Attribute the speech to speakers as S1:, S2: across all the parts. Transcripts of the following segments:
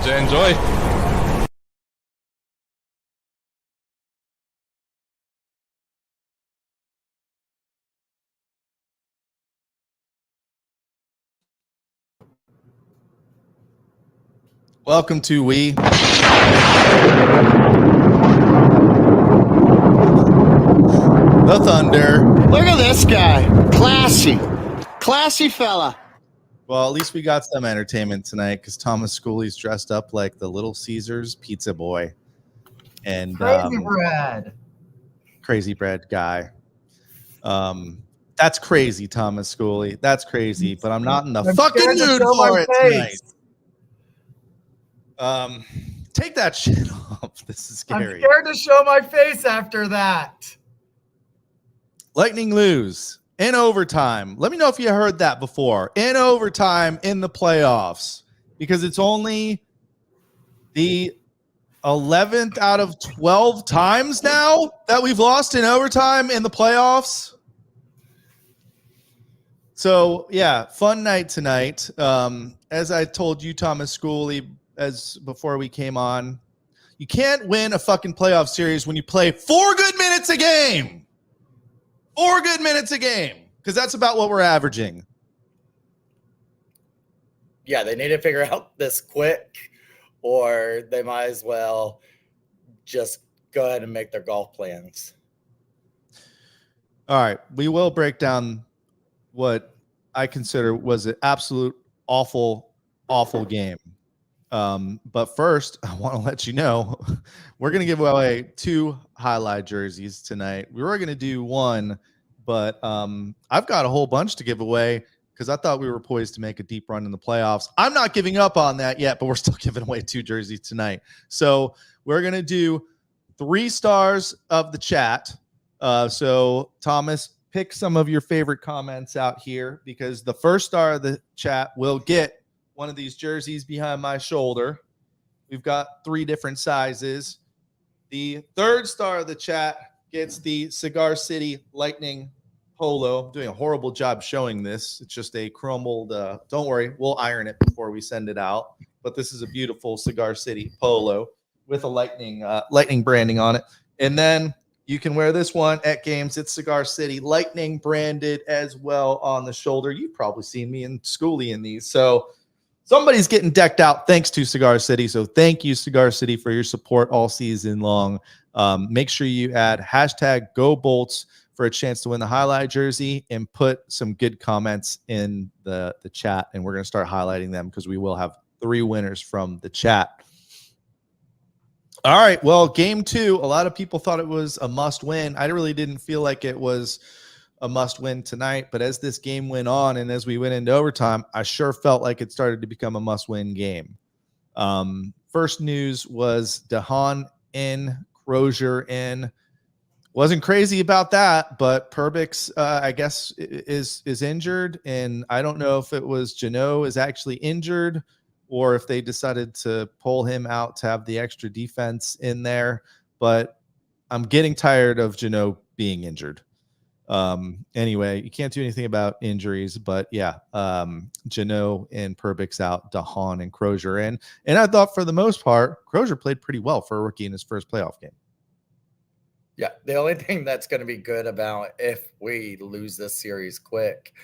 S1: Enjoy.
S2: Welcome to We. The Thunder.
S3: Look at this guy. Classy fella.
S2: Well, at least we got some entertainment tonight because Thomas Schooley's dressed up like the Little Caesars pizza boy. And crazy bread guy. That's crazy, Thomas Schooley. That's crazy, but I'm not in the fucking mood for it tonight. Take that shit off. This is scary.
S4: I'm scared to show my face after that.
S2: Lightning lose in overtime. Let me know if you heard that before. In overtime in the playoffs, because it's only the 11th out of 12 times now that we've lost in overtime in the playoffs. So, yeah, fun night tonight. As I told you, Thomas Schooley, before we came on, you can't win a fucking playoff series when you play 4 good minutes a game. 4 good minutes a game, because that's about what we're averaging.
S5: Yeah, they need to figure out this quick, or they might as well just go ahead and make their golf plans.
S2: All right, we will break down what I consider was an absolute awful game. But first, I want to let you know we're going to give away 2 highlight jerseys tonight. We were going to do 1, but I've got a whole bunch to give away because I thought we were poised to make a deep run in the playoffs. I'm not giving up on that yet, but we're still giving away 2 jerseys tonight. So we're going to do 3 stars of the chat. So Thomas, pick some of your favorite comments out here, because the first star of the chat will get one of these jerseys behind my shoulder. We've got 3 different sizes. The third star of the chat gets the Cigar City Lightning polo. I'm doing a horrible job showing this. It's just a crumbled, don't worry, we'll iron it before we send it out. But this is a beautiful Cigar City polo with a lightning branding on it. And then you can wear this one at games. It's Cigar City Lightning branded as well on the shoulder. You've probably seen me in Schoolie in these. So somebody's getting decked out thanks to Cigar City. So thank you, Cigar City, for your support all season long. Make sure you add hashtag #GoBolts for a chance to win the highlight jersey, and put some good comments in the chat. And we're going to start highlighting them because we will have 3 winners from the chat. All right. Well, game 2, a lot of people thought it was a must win. I really didn't feel like it was a must win tonight, but as this game went on and as we went into overtime, I sure felt like it started to become a must win game. First news was DeHaan in, Crozier in. Wasn't crazy about that, but Perbix, I guess, is injured, and I don't know if it was Jeannot is actually injured or if they decided to pull him out to have the extra defense in there. But I'm getting tired of Jeannot being injured. Anyway, you can't do anything about injuries, but yeah, Jeannot and Perbix out, DeHaan and Crozier in. And I thought for the most part, Crozier played pretty well for a rookie in his first playoff game.
S5: Yeah, the only thing that's going to be good about if we lose this series quick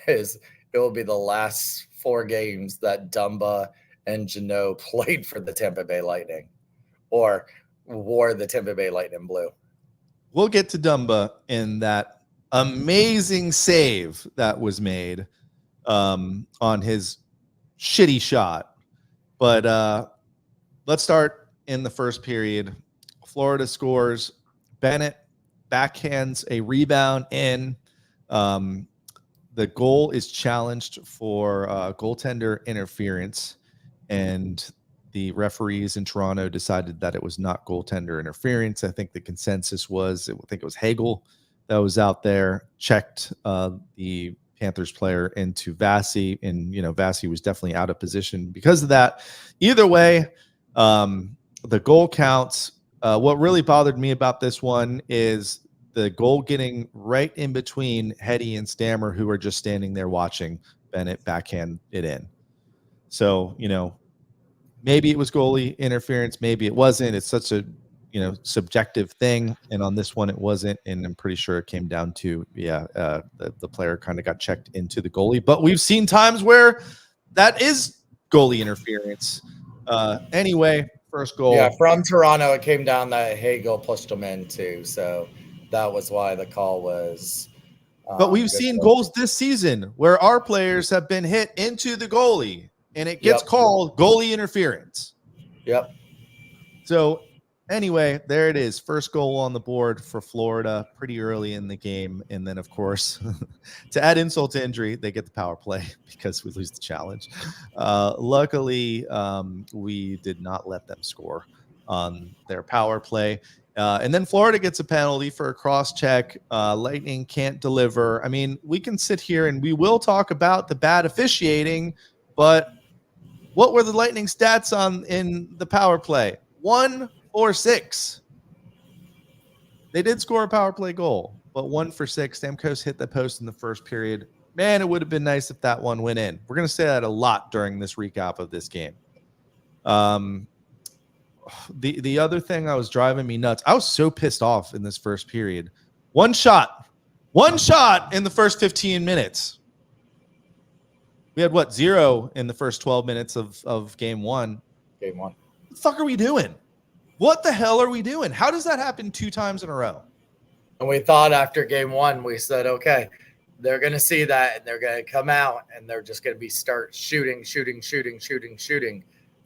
S5: is it will be the last 4 games that Dumba and Jeannot played for the Tampa Bay Lightning or wore the Tampa Bay Lightning blue.
S2: We'll get to Dumba in that amazing save that was made on his shitty shot. But let's start in the first period. Florida scores. Bennett backhands a rebound in. The goal is challenged for goaltender interference, and the referees in Toronto decided that it was not goaltender interference. I think the consensus was, I think it was Hagel that was out there, checked the Panthers player into Vasi, and Vasi was definitely out of position because of that. Either way, the goal counts. What really bothered me about this one is the goal getting right in between Hetty and Stammer, who are just standing there watching Bennett backhand it in. So, maybe it was goalie interference, maybe it wasn't. It's such a subjective thing, and on this one it wasn't, and I'm pretty sure it came down to the player kind of got checked into the goalie. But we've seen times where that is goalie interference. Anyway, first goal.
S5: Yeah, from Toronto, it came down that Hagel pushed him in too, so that was why the call was.
S2: But we've seen goals this season where our players have been hit into the goalie, and it gets called goalie interference.
S5: Yep.
S2: So anyway, there it is. First goal on the board for Florida pretty early in the game. And then, of course, to add insult to injury, they get the power play because we lose the challenge. Luckily, we did not let them score on their power play. And then Florida gets a penalty for a cross check. Lightning can't deliver. I mean, we can sit here and we will talk about the bad officiating, but what were the Lightning stats in the power play? 1 for 6. They did score a power play goal, but 1 for 6. Stamkos hit the post in the first period. Man, it would have been nice if that one went in. We're going to say that a lot during this recap of this game. The other thing that was driving me nuts, I was so pissed off in this first period. One shot in the first 15 minutes. We had 0 in the first 12 minutes of game one.
S5: Game one.
S2: What the fuck are we doing? What the hell are we doing? How does that happen 2 times in a row?
S5: And we thought after game one, we said, okay, they're going to see that and they're going to come out and they're just going to start shooting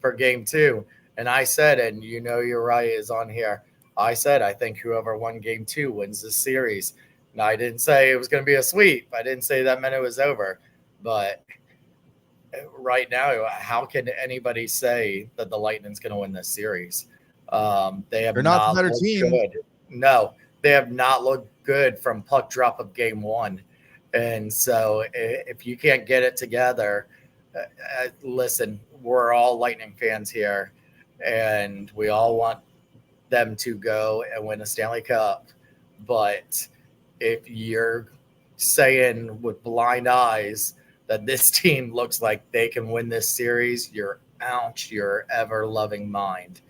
S5: for game 2. And I said, and you're right, is on here. I said, I think whoever won game 2 wins this series. Now, I didn't say it was going to be a sweep. I didn't say that meant it was over. But right now, how can anybody say that the Lightning's going to win this series? They're
S2: not the better team.
S5: Good. No, they have not looked good from puck drop of game 1. And so if you can't get it together, listen, we're all Lightning fans here, and we all want them to go and win a Stanley Cup. But if you're saying with blind eyes that this team looks like they can win this series, you're out your ever-loving mind.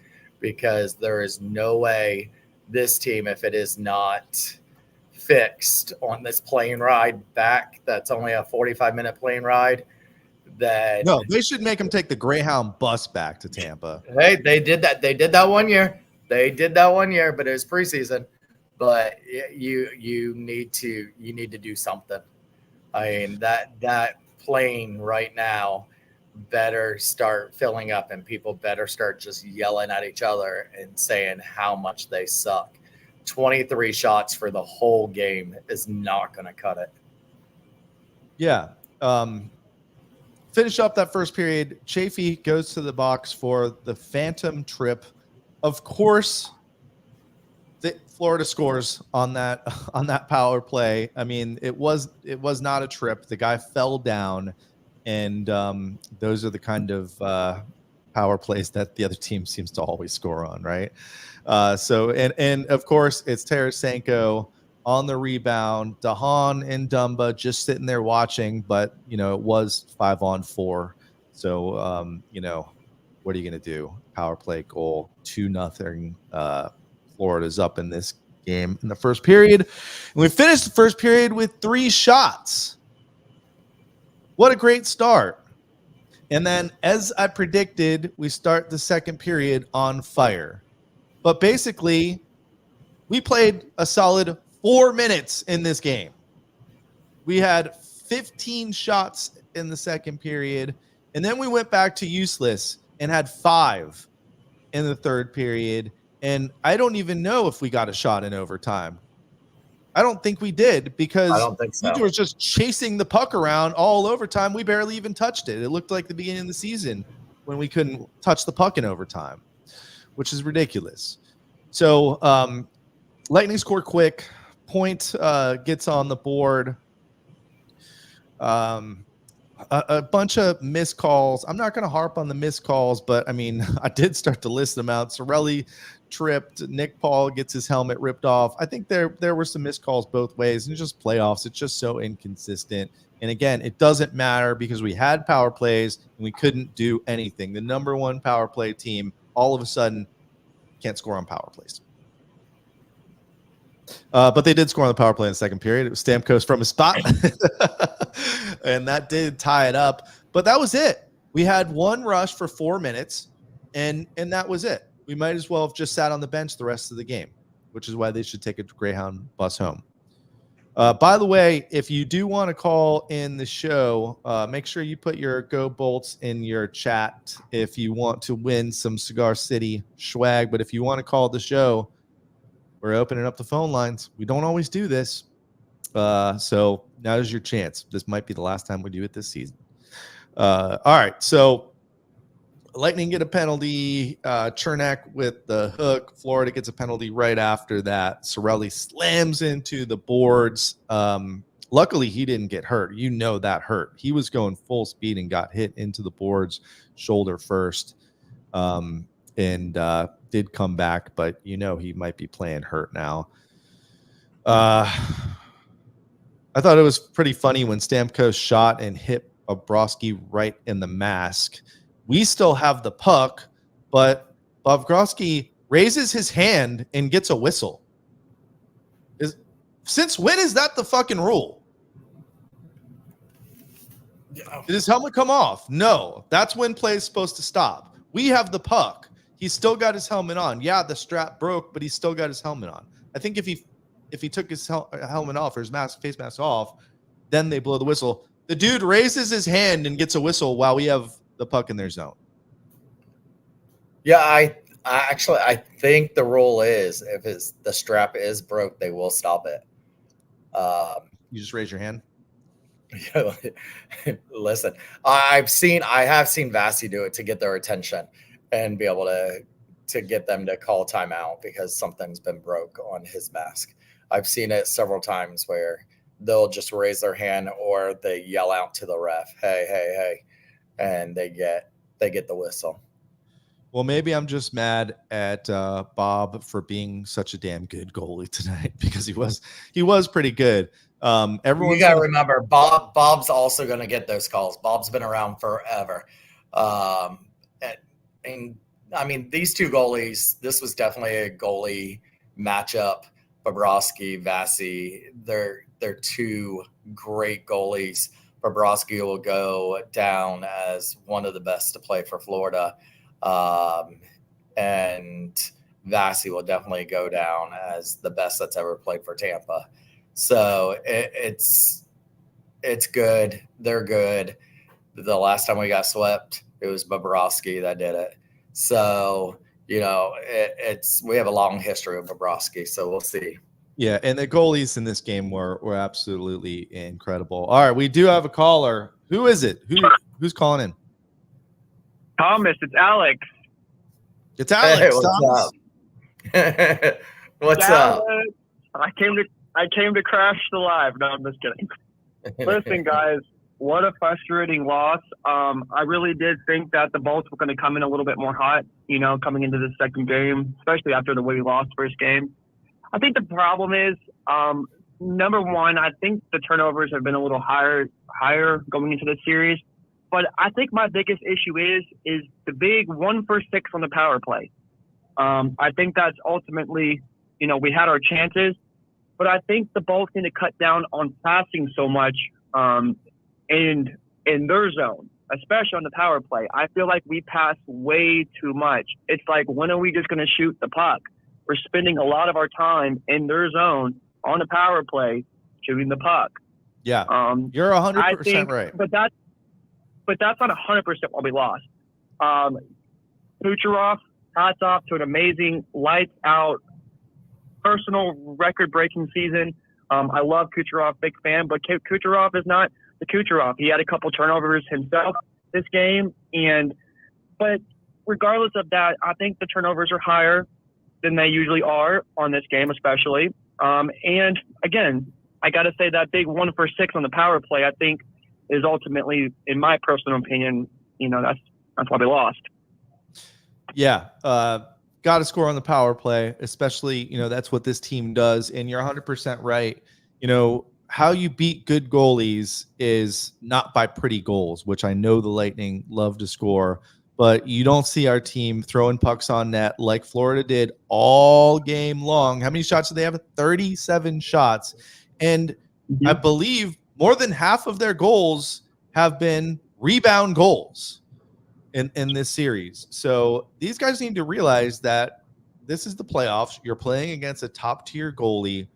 S5: Because there is no way this team, if it is not fixed on this plane ride back, that's only a 45-minute plane ride.
S2: No, they should make them take the Greyhound bus back to Tampa.
S5: Hey, they did that. They did that one year. But it was preseason. But you need to do something. I mean, that plane right now better start filling up, and people better start just yelling at each other and saying how much they suck. 23 shots for the whole game is not going to cut it.
S2: Yeah. Finish up that first period. Chafee goes to the box for the phantom trip. Of course, Florida scores on that power play. I mean, it was not a trip. The guy fell down. And those are the kind of power plays that the other team seems to always score on, right? And of course, it's Tarasenko on the rebound. Dahan and Dumba just sitting there watching, but, it was 5-on-4. So, what are you going to do? Power play goal, 2-0. Florida's up in this game in the first period. And we finished the first period with 3 shots. What a great start. And then, as I predicted, we start the second period on fire. But basically, we played a solid 4 minutes in this game. We had 15 shots in the second period, and then we went back to useless and had 5 in the third period. And I don't even know if we got a shot in overtime. I don't think we did, because
S5: I don't think so.
S2: We were just chasing the puck around all overtime. We barely even touched it. It looked like the beginning of the season when we couldn't touch the puck in overtime, which is ridiculous. So Lightning score quick. Point gets on the board. A bunch of missed calls. I'm not going to harp on the missed calls, but I mean, I did start to list them out. Cirelli tripped. Nick Paul gets his helmet ripped off. I think there were some missed calls both ways. And just playoffs, it's just so inconsistent. And again, it doesn't matter because we had power plays and we couldn't do anything. The number one power play team all of a sudden can't score on power plays. But they did score on the power play in the second period. It was Stamkos from his spot. And that did tie it up. But that was it. We had one rush for 4 minutes, and that was it. We might as well have just sat on the bench the rest of the game, which is why they should take a Greyhound bus home. By the way, if you do want to call in the show, make sure you put your Go Bolts in your chat if you want to win some Cigar City swag. But if you want to call the show, we're opening up the phone lines. We don't always do this. So now is your chance. This might be the last time we do it this season. All right. So Lightning get a penalty. Chernak with the hook. Florida gets a penalty right after that. Cirelli slams into the boards. Luckily, he didn't get hurt. You know that hurt. He was going full speed and got hit into the boards, shoulder first, and did come back. But you know he might be playing hurt now. I thought it was pretty funny when Stamkos shot and hit Bobrovsky right in the mask. We still have the puck, but Bobrovsky raises his hand and gets a whistle. Since when is that the fucking rule? Yeah. Did his helmet come off? No. That's when play is supposed to stop. We have the puck. He's still got his helmet on. Yeah, the strap broke, but he's still got his helmet on. I think if he took his helmet off or his face mask off, then they blow the whistle. The dude raises his hand and gets a whistle while we have the puck in their zone.
S5: Yeah, I think the rule is if the strap is broke, they will stop it.
S2: You just raise your hand.
S5: Listen, I have seen Vasi do it to get their attention and be able to get them to call timeout because something's been broke on his mask. I've seen it several times where they'll just raise their hand or they yell out to the ref, hey, hey, hey, and they get the whistle.
S2: Well, maybe I'm just mad at Bob for being such a damn good goalie tonight because he was pretty good. Everyone,
S5: you got to remember, Bob's also going to get those calls. Bob's been around forever. And I mean, these two goalies, this was definitely a goalie matchup. Bobrovsky, Vasi, they're two great goalies. Bobrovsky will go down as one of the best to play for Florida. And Vasi will definitely go down as the best that's ever played for Tampa. So it's good. They're good. The last time we got swept, it was Bobrovsky that did it. So, you know, we have a long history of Bobrovsky, so we'll see.
S2: Yeah, and the goalies in this game were absolutely incredible. All right, we do have a caller. Who is it? Who's calling in?
S1: Thomas, it's Alex.
S2: It's Alex.
S5: Hey, what's up? What's up?
S1: I came to crash the live. No, I'm just kidding. Listen, guys, what a frustrating loss. I really did think that the Bolts were going to come in a little bit more hot, you know, coming into the second game, especially after the way we lost first game. I think the problem is, number one, I think the turnovers have been a little higher going into the series. But I think my biggest issue is the big 1 for 6 on the power play. I think that's ultimately, you know, we had our chances, but I think the Bolts need to cut down on passing so much in their zone, especially on the power play. I feel like we pass way too much. It's like, when are we just going to shoot the puck? We're spending a lot of our time in their zone on the power play shooting the puck.
S2: Yeah, you're 100% right.
S1: But that's not 100% what we lost. Kucherov, hats off to an amazing, lights out, personal record-breaking season. I love Kucherov, big fan, but Kucherov is not the Kucherov. He had a couple turnovers himself this game, but regardless of that, I think the turnovers are higher than they usually are on this game, especially. And again, I got to say that big 1 for 6 on the power play, I think, is ultimately, in my personal opinion, you know, that's why they lost.
S2: Yeah. got to score on the power play, especially, that's what this team does. And you're 100% right. How you beat good goalies is not by pretty goals, which I know the Lightning love to score, but you don't see our team throwing pucks on net like Florida did all game long. How many shots do they have? 37 shots. And I believe more than half of their goals have been rebound goals in this series. So these guys need to realize that this is the playoffs. You're playing against a top tier goalie.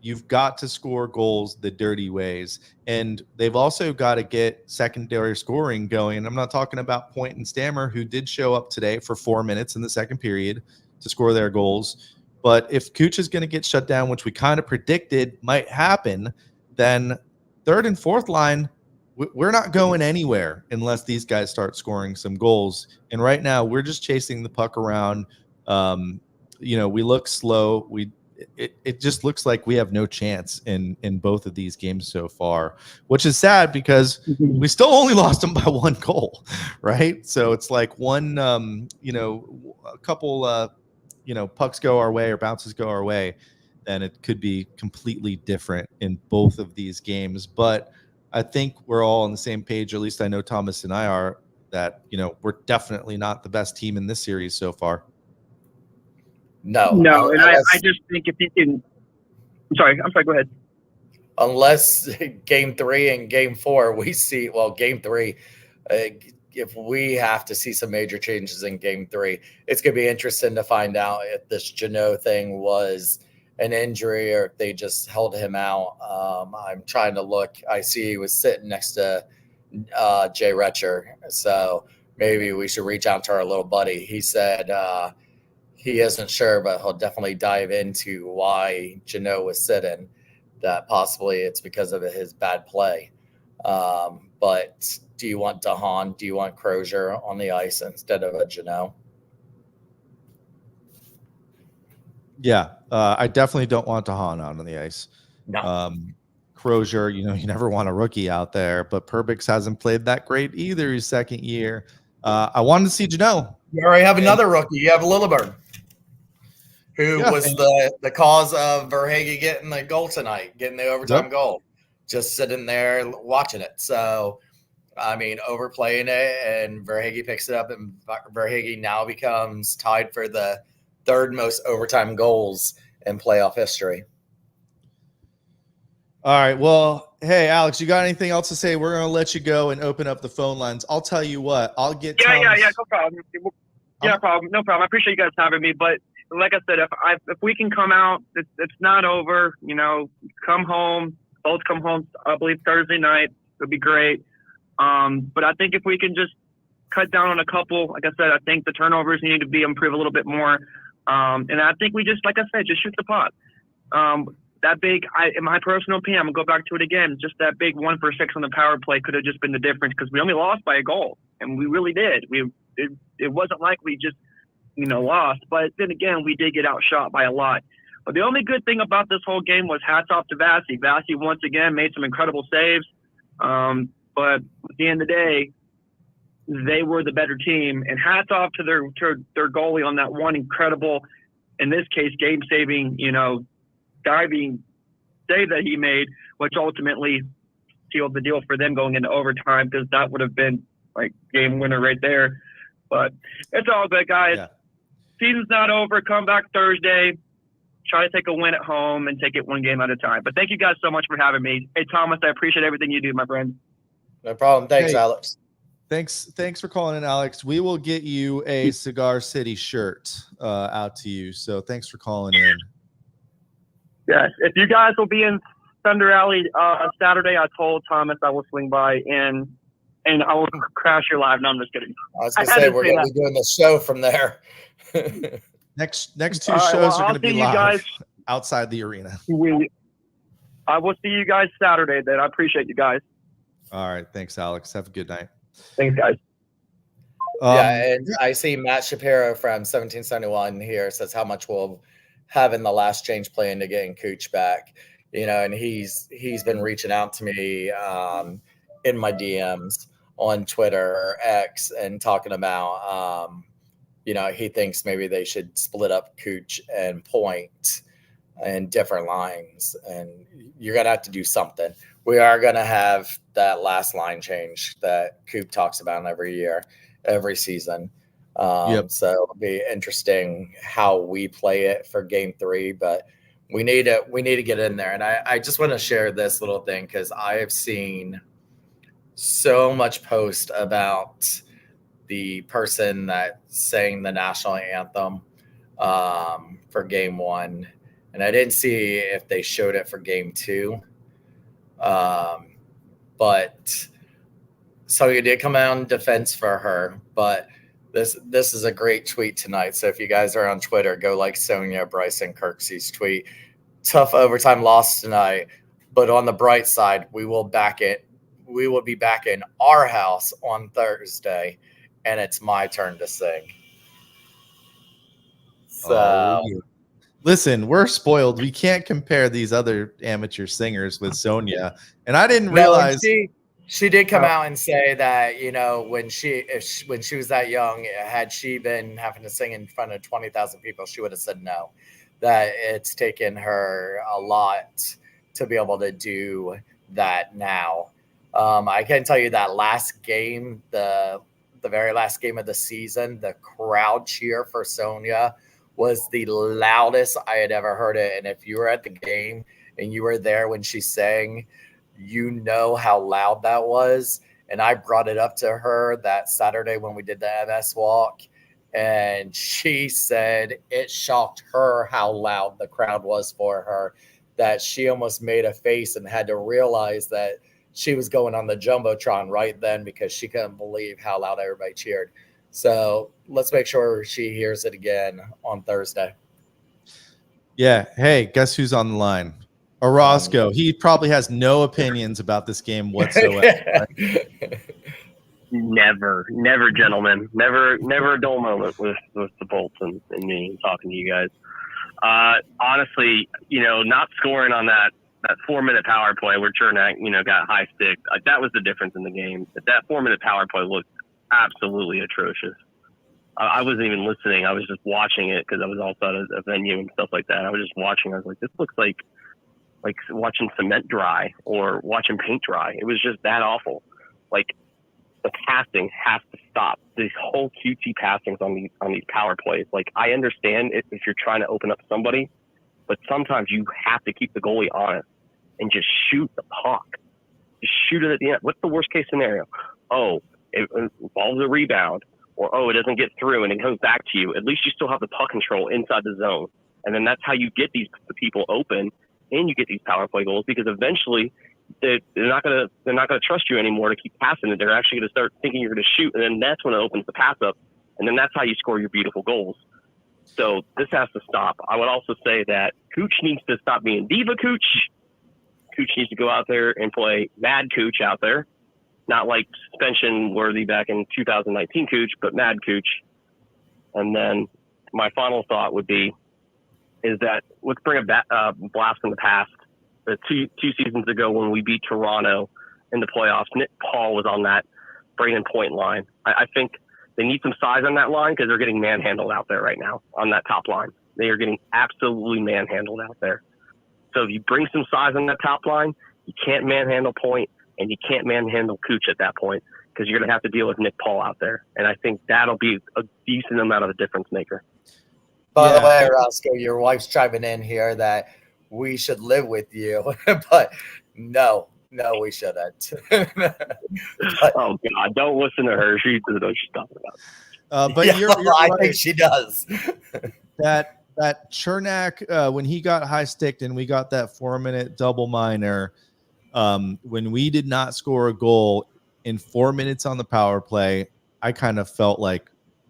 S2: You've got to score goals the dirty ways. And they've also got to get secondary scoring going. And I'm not talking about Point and Stammer, who did show up today for 4 minutes in the second period to score their goals. But if Cooch is going to get shut down, which we kind of predicted might happen, then third and fourth line, we're not going anywhere unless these guys start scoring some goals. And right now, we're just chasing the puck around. We look slow. It just looks like we have no chance in both of these games so far, which is sad because we still only lost them by 1 goal, right? So it's like one, a couple, pucks go our way or bounces go our way, then it could be completely different in both of these games. But I think we're all on the same page, or at least I know Thomas and I are, that, we're definitely not the best team in this series so far.
S1: No, and I just think if you can. I'm sorry. Go ahead.
S5: Unless game 3 and game 4, we see, game 3, if we have to see some major changes in game 3, it's going to be interesting to find out if this Jeannot thing was an injury or if they just held him out. I'm trying to look. I see he was sitting next to Jay Retcher. So maybe we should reach out to our little buddy. He said, he isn't sure, but he'll definitely dive into why Jeannot was sitting, that possibly it's because of his bad play. But do you want DeHaan? Do you want Crozier on the ice instead of a Jeannot?
S2: Yeah, I definitely don't want DeHaan out on the ice.
S5: No.
S2: Crozier, you never want a rookie out there, but Perbix hasn't played that great either his second year. I wanted to see Jeannot.
S5: You already have another rookie. You have Lilleberg, who was the cause of Verhaeghe getting the goal tonight, getting the overtime goal, just sitting there watching it. So, overplaying it, and Verhaeghe picks it up, and Verhaeghe now becomes tied for the 3rd most overtime goals in playoff history.
S2: All right. Well, hey, Alex, you got anything else to say? We're going to let you go and open up the phone lines. I'll tell you what. I'll get
S1: Yeah, no problem. No problem. I appreciate you guys having me, but like I said, if we can come out, it's not over. Come home. Both come home. I believe Thursday night. It'll be great. But I think if we can just cut down on a couple, like I said, I think the turnovers need to be improved a little bit more. And I think we just, like I said, just shoot the puck. That big, in my personal opinion, I'm gonna go back to it again. Just that big 1 for 6 on the power play could have just been the difference, because we only lost by a goal, and we really did. It wasn't like we just lost, but then again, we did get outshot by a lot. But the only good thing about this whole game was hats off to Vasi. Vasi once again made some incredible saves. But at the end of the day, they were the better team, and hats off to their goalie on that one incredible, in this case, game-saving, diving save that he made, which ultimately sealed the deal for them going into overtime, because that would have been like game winner right there. But it's all good, guys. Yeah. Season's not over. Come back Thursday. Try to take a win at home and take it one game at a time. But thank you guys so much for having me. Hey, Thomas, I appreciate everything you do, my friend.
S5: No problem. Thanks, Alex.
S2: Thanks for calling in, Alex. We will get you a Cigar City shirt out to you. So thanks for calling in.
S1: Yes. If you guys will be in Thunder Alley Saturday, I told Thomas I will swing by and I will crash your live. No, I'm just kidding.
S5: I was going to say, we're going to be doing the show from there.
S2: Next 2 shows are going to be live outside the arena.
S1: I will see you guys Saturday then. I appreciate you guys.
S2: All right. Thanks, Alex. Have a good night.
S1: Thanks, guys.
S5: And I see Matt Shapiro from 1771 here says how much we'll have in the last change plan to getting Cooch back. And he's been reaching out to me in my DMs on Twitter or X and talking about he thinks maybe they should split up Cooch and Point in different lines, and you're going to have to do something. We are going to have that last line change that Coop talks about every year, every season. So it'll be interesting how we play it for game 3, but we need to get in there. And I just want to share this little thing, because I have seen so much post about the person that sang the national anthem for game 1. And I didn't see if they showed it for game 2. But Sonya did come out in defense for her, but this is a great tweet tonight. So if you guys are on Twitter, go like Sonya Bryson Kirksey's tweet. Tough overtime loss tonight, but on the bright side, we will be back in our house on Thursday, and it's my turn to sing. So
S2: listen, we're spoiled. We can't compare these other amateur singers with Sonya. And I didn't realize
S5: she did come out and say that, when she was that young, had she been having to sing in front of 20,000 people, she would have said no. That it's taken her a lot to be able to do that now. I can tell you that last game, the very last game of the season, the crowd cheer for Sonya was the loudest I had ever heard it. And if you were at the game and you were there when she sang, you know how loud that was. And I brought it up to her that Saturday when we did the MS walk, and she said it shocked her how loud the crowd was for her, that she almost made a face and had to realize that she was going on the Jumbotron right then, because she couldn't believe how loud everybody cheered. So let's make sure she hears it again on Thursday.
S2: Yeah. Hey, guess who's on the line? Orozco. He probably has no opinions about this game whatsoever.
S3: Never, gentlemen. Never a dull moment with the Bolts and me talking to you guys. Honestly, not scoring on that 4-minute power play where Chernak, got high stick. That was the difference in the game. That 4-minute power play looked absolutely atrocious. I wasn't even listening. I was just watching it because I was also at a venue and stuff like that. I was just watching. I was like, this looks like watching cement dry or watching paint dry. It was just that awful. Like, the passing has to stop. These whole QT passings on these power plays. Like, I understand if you're trying to open up somebody, but sometimes you have to keep the goalie honest and just shoot the puck. Just shoot it at the end. What's the worst case scenario? Oh, it involves a rebound, or it doesn't get through and it comes back to you. At least you still have the puck control inside the zone, and then that's how you get the people open and you get these power play goals, because eventually they're not gonna trust you anymore to keep passing it. They're actually gonna start thinking you're gonna shoot, and then that's when it opens the pass up, and then that's how you score your beautiful goals. So this has to stop. I would also say that Cooch needs to stop being diva Cooch. Cooch needs to go out there and play mad Cooch out there. Not like suspension worthy back in 2019 Cooch, but mad Cooch. And then my final thought would be is that let's bring a blast from the past. The two seasons ago when we beat Toronto in the playoffs, Nick Paul was on that Braden Point line. I think they need some size on that line because they're getting manhandled out there right now on that top line. They are getting absolutely manhandled out there. So if you bring some size on that top line, you can't manhandle Point and you can't manhandle Cooch at that point because you're going to have to deal with Nick Paul out there. And I think that'll be a decent amount of a difference maker.
S5: By the way, Roscoe, your wife's chiming in here that we should live with you, but no, we shouldn't.
S3: Oh God, don't listen to her. She doesn't know what she's talking about.
S2: But you're
S5: I
S2: right.
S5: think she does.
S2: that Chernak, when he got high sticked and we got that 4-minute double minor, when we did not score a goal in 4 minutes on the power play, I kind of felt like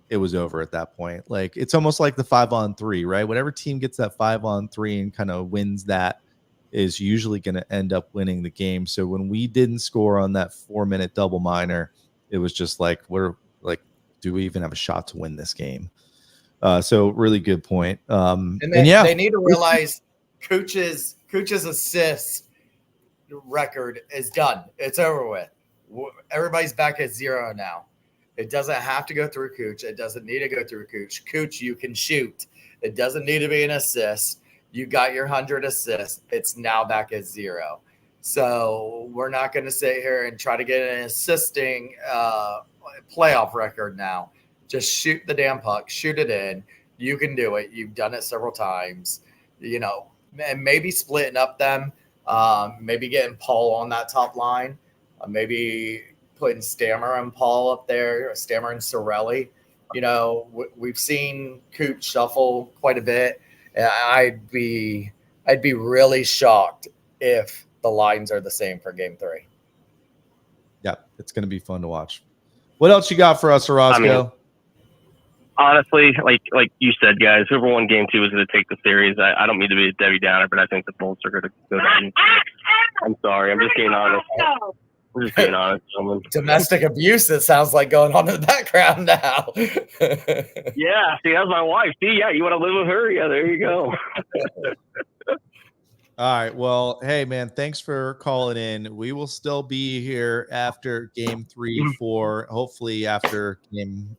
S2: it was over at that point. Like, it's almost like the 5-on-3, right? Whatever team gets that 5-on-3 and kind of wins that is usually going to end up winning the game. So when we didn't score on that 4-minute double minor, it was just like, do we even have a shot to win this game? So really good point.
S5: They need to realize Cooch's assist record is done. It's over with. Everybody's back at 0 now. It doesn't have to go through Cooch. It doesn't need to go through Cooch. Cooch, you can shoot. It doesn't need to be an assist. You got your 100 assists. It's now back at 0. So we're not going to sit here and try to get an assisting playoff record now. Just shoot the damn puck. Shoot it in. You can do it. You've done it several times. And maybe splitting up them. Maybe getting Paul on that top line. Maybe putting Stammer and Paul up there. Stammer and Sorelli. We've seen Cooch shuffle quite a bit. I'd be really shocked if the lines are the same for Game 3.
S2: Yeah, it's going to be fun to watch. What else you got for us, Orozco?
S3: Honestly, like you said, guys, whoever won Game 2 is going to take the series. I don't mean to be a Debbie Downer, but I think the Bolts are going to go down. I'm sorry. I'm just being honest. Gentlemen.
S5: Domestic abuse, it sounds like going on in the background now.
S3: Yeah, see, that's my wife. See, yeah, you want to live with her? Yeah, there you go.
S2: All right. Well, hey, man, thanks for calling in. We will still be here after Game 3, 4, hopefully after Game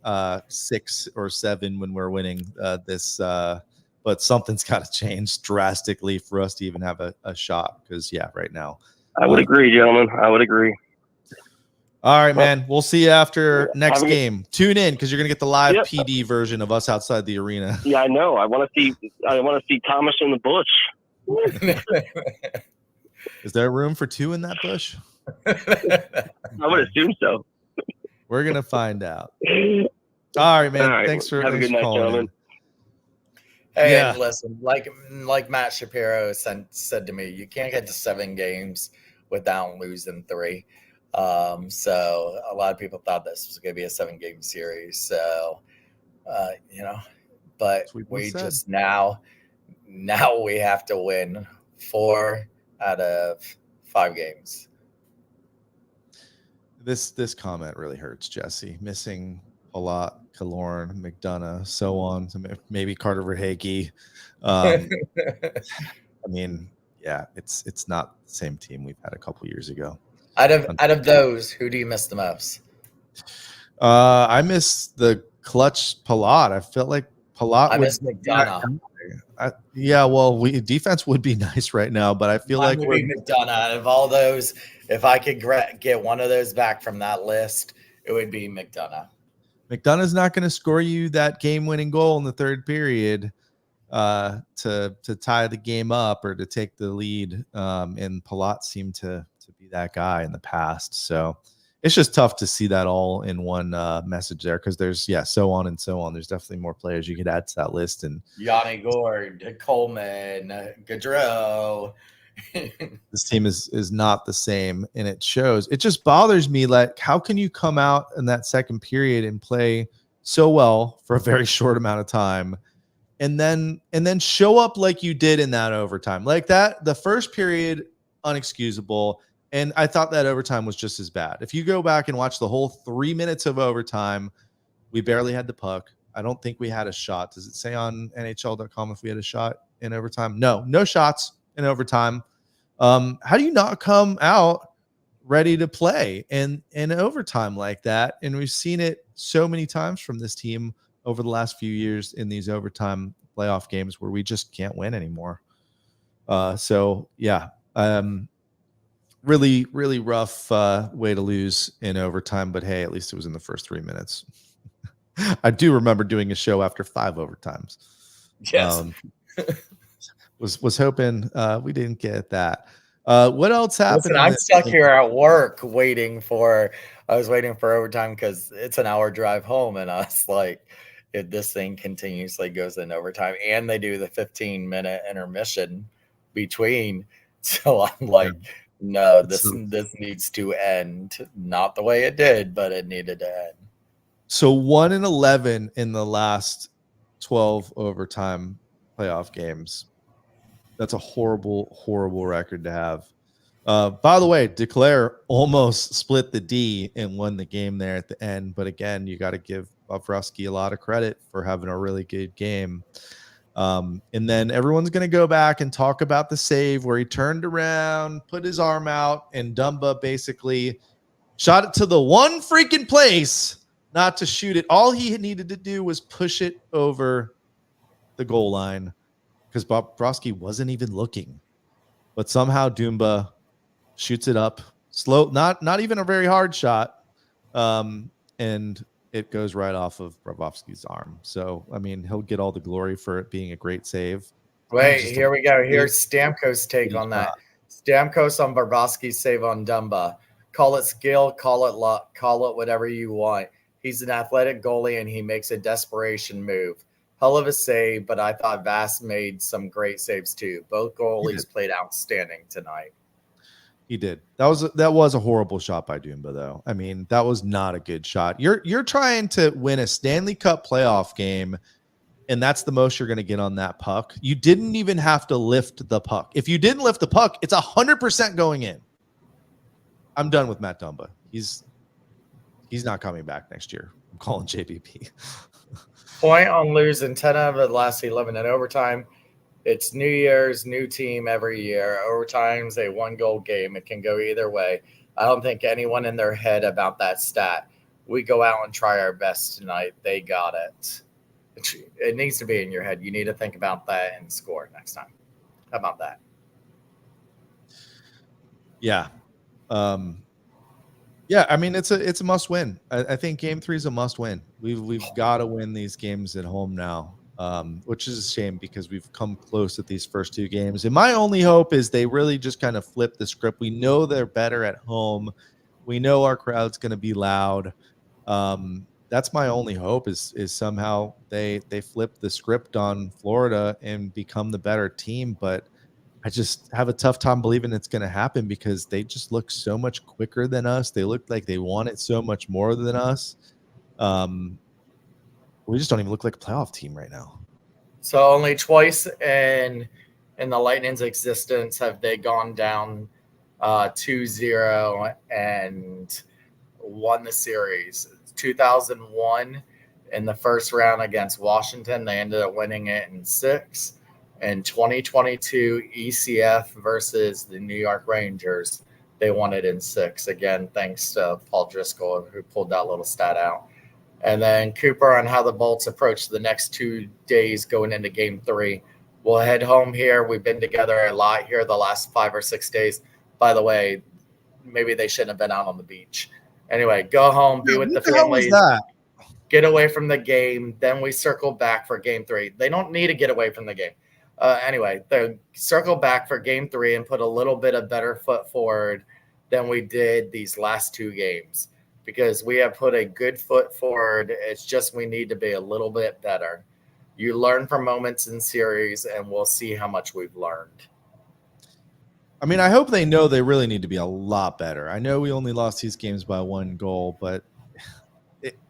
S2: 6 or 7 when we're winning this. But something's got to change drastically for us to even have a shot because, right now.
S3: I would agree, gentlemen. I would agree.
S2: All right, man. We'll see you after next game. Tune in because you're going to get the live PD version of us outside the arena.
S3: Yeah, I know. I want to see Thomas in the bush.
S2: Is there room for 2 in that bush?
S3: I would assume so.
S2: We're gonna find out. All right, man.
S3: All right.
S2: Thanks for
S3: have a good night, gentlemen.
S5: Hey, and listen, like Matt Shapiro said to me, you can't get to 7 games without losing 3. So a lot of people thought this was going to be a 7-game series. So, but we just now we have to win 4 out of 5 games.
S2: This comment really hurts, Jesse. Missing Palat, Killorn, McDonough, so on. Maybe Carter Verhaeghe. I mean, it's not the same team we've had a couple years ago.
S5: Out of those, who do you miss the most?
S2: I miss the clutch Palat. I felt like Palat.
S5: I miss McDonough.
S2: Defense would be nice right now, but I feel like
S5: we're McDonough. Out of all those, if I could get one of those back from that list, it would be McDonough.
S2: McDonough's not going to score you that game-winning goal in the third period to tie the game up or to take the lead. And Palat seemed to be that guy in the past. So it's just tough to see that all in one message there because there's so on and so on. There's definitely more players you could add to that list. And
S5: Yanni Gord, Coleman, Gaudreau.
S2: This team is not the same, and it shows. It just bothers me, like, how can you come out in that second period and play so well for a very short amount of time and then show up like you did in that overtime? Like that, the first period, unexcusable. And I thought that overtime was just as bad. If you go back and watch the whole 3 minutes of overtime, we barely had the puck. I don't think we had a shot. Does it say on NHL.com if we had a shot in overtime? No shots in overtime. How do you not come out ready to play in overtime like that? And we've seen it so many times from this team over the last few years in these overtime playoff games where we just can't win anymore. Really, really rough way to lose in overtime, but hey, at least it was in the first 3 minutes. I do remember doing a show after 5 overtimes.
S5: Yes.
S2: Was hoping we didn't get that. What else happened?
S5: Listen, I'm stuck here at work waiting for overtime because it's an hour drive home, and I was like, if this thing continuously goes in overtime, and they do the 15-minute intermission between, so I'm like, no, this needs to end. Not the way it did, but it needed to end.
S2: So 1-11 in the last 12 overtime playoff games. That's a horrible, horrible record to have. By the way, Declare almost split the D and won the game there at the end. But again, you got to give Bobrovsky a lot of credit for having a really good game. And then everyone's going to go back and talk about the save where he turned around, put his arm out, and Dumba basically shot it to the one freaking place not to shoot it. All he needed to do was push it over the goal line because Bobrovsky wasn't even looking. But somehow Dumba shoots it up slow, not even a very hard shot, and it goes right off of Bobrovsky's arm. So, I mean, he'll get all the glory for it being a great save.
S5: Wait, here we go. Here's Stamkos' take on that. Stamkos on Bobrovsky's save on Dumba. Call it skill, call it luck, call it whatever you want. He's an athletic goalie, and he makes a desperation move. Hell of a save, but I thought Vass made some great saves too. Both goalies played outstanding tonight.
S2: He did. That was a horrible shot by Dumba, though. I mean, that was not a good shot. You're trying to win a Stanley Cup playoff game, and that's the most you're going to get on that puck. You didn't even have to lift the puck. If you didn't lift the puck, it's 100% going in. I'm done with Matt Dumba. He's not coming back next year. I'm calling JBP.
S5: Point on losing 10 out of the last 11 in overtime. It's New Year's, new team every year. Overtime's a 1-goal game. It can go either way. I don't think anyone in their head about that stat. We go out and try our best tonight. They got it. It needs to be in your head. You need to think about that and score next time. How about that?
S2: Yeah. Yeah, I mean, it's a must win. I think game 3 is a must win. We've got to win these games at home now, which is a shame because we've come close at these first 2 games. And my only hope is they really just kind of flip the script. We know they're better at home. We know our crowd's going to be loud. That's my only hope is somehow they flip the script on Florida and become the better team. But I just have a tough time believing it's going to happen because they just look so much quicker than us. They look like they want it so much more than us. We just don't even look like a playoff team right now.
S5: So only twice in the Lightning's existence have they gone down 2-0 and won the series. 2001 in the first round against Washington, they ended up winning it in 6. In 2022 ECF versus the New York Rangers, they won it in 6. Again, thanks to Paul Driscoll, who pulled that little stat out. And then Cooper on how the Bolts approach the next 2 days going into game 3. We'll head home here. We've been together a lot here the last 5 or 6 days. By the way, maybe they shouldn't have been out on the beach. Anyway, go home, be with the families, get away from the game. Then we circle back for game 3. They don't need to get away from the game. Anyway, they circle back for game 3 and put a little bit of better foot forward than we did these last 2 games because we have put a good foot forward. It's just we need to be a little bit better. You learn from moments in series, and we'll see how much we've learned.
S2: I mean, I hope they know they really need to be a lot better. I know we only lost these games by 1 goal, but